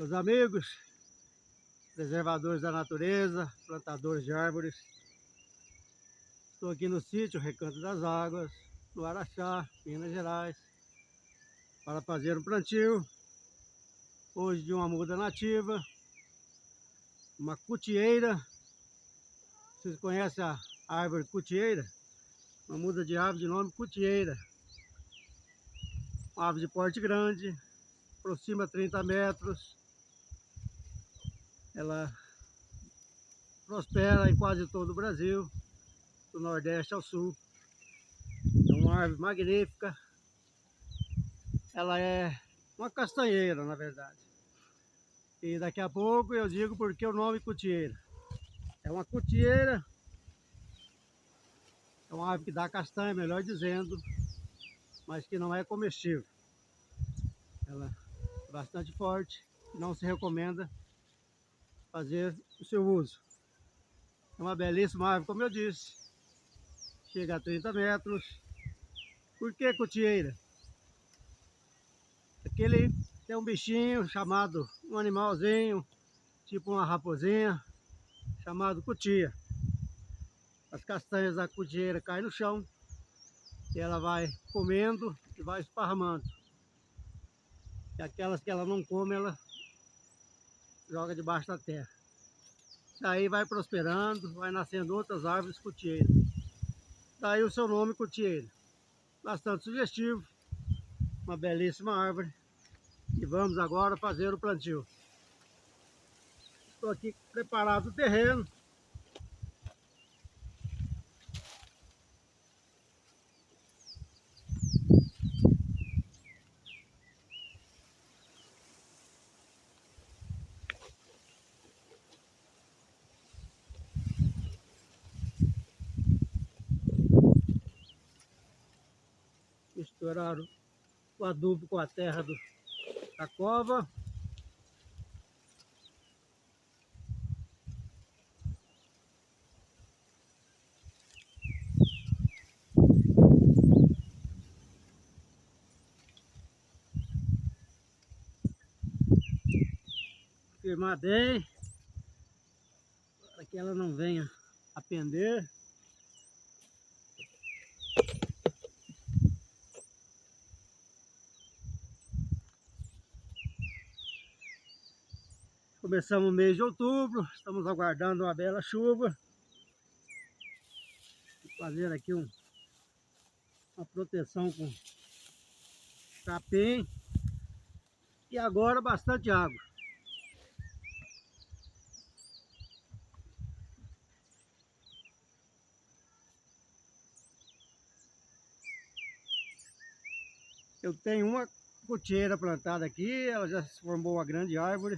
Meus amigos, preservadores da natureza, plantadores de árvores, estou aqui no sítio Recanto das Águas, no Araxá, Minas Gerais, para fazer um plantio, hoje de uma muda nativa, uma cutieira. Vocês conhecem a árvore cutieira? Uma muda de árvore de nome cutieira. Uma árvore de porte grande, aproxima 30 metros. Ela prospera em quase todo o Brasil, do Nordeste ao Sul. É uma árvore magnífica. Ela é uma castanheira, na verdade. E daqui a pouco eu digo porque o nome cutieira. É uma cutieira, é uma árvore que dá castanha, melhor dizendo, mas que não é comestível. Ela é bastante forte, não se recomenda fazer o seu uso. É uma belíssima árvore, como eu disse, chega a 30 metros. Por que cutieira? Aquele tem um bichinho chamado, um animalzinho, tipo uma raposinha, chamado cutia. As castanhas da cutieira caem no chão e ela vai comendo e vai esparramando. E aquelas que ela não come, ela joga debaixo da terra. Daí vai prosperando, vai nascendo outras árvores cutieira. Daí o seu nome cutieira. Bastante sugestivo, uma belíssima árvore. E vamos agora fazer o plantio. Estou aqui preparado o terreno. Misturar o adubo com a terra da cova. Firmar bem, para que ela não venha a pender. Começamos o mês de outubro, estamos aguardando uma bela chuva. Vou fazer aqui uma proteção com capim. E agora bastante água. Eu tenho uma cutieira plantada aqui, ela já se formou uma grande árvore.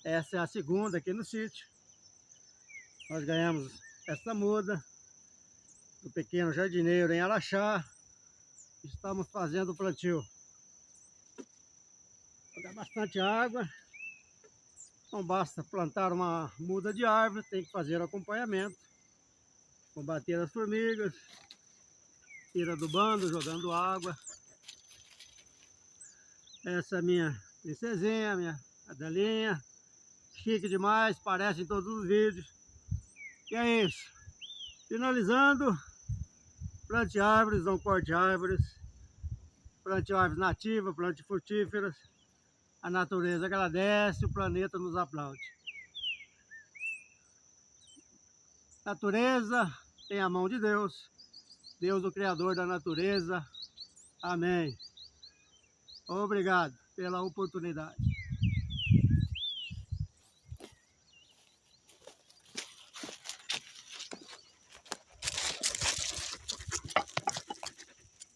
Essa é a segunda aqui no sítio. Nós ganhamos essa muda do pequeno jardineiro em Araxá. Estamos fazendo o plantio. Vou dar bastante água. Não basta plantar uma muda de árvore, tem que fazer acompanhamento. Combater as formigas, ir adubando, jogando água. Essa é a minha princesinha, minha cadelinha. Chique demais, parece em todos os vídeos. E é isso. Finalizando, plante árvores, não corte árvores. Plante árvores nativas, plante frutíferas. A natureza agradece, o planeta nos aplaude. Natureza tem a mão de Deus. Deus, o Criador da natureza. Amém. Obrigado pela oportunidade.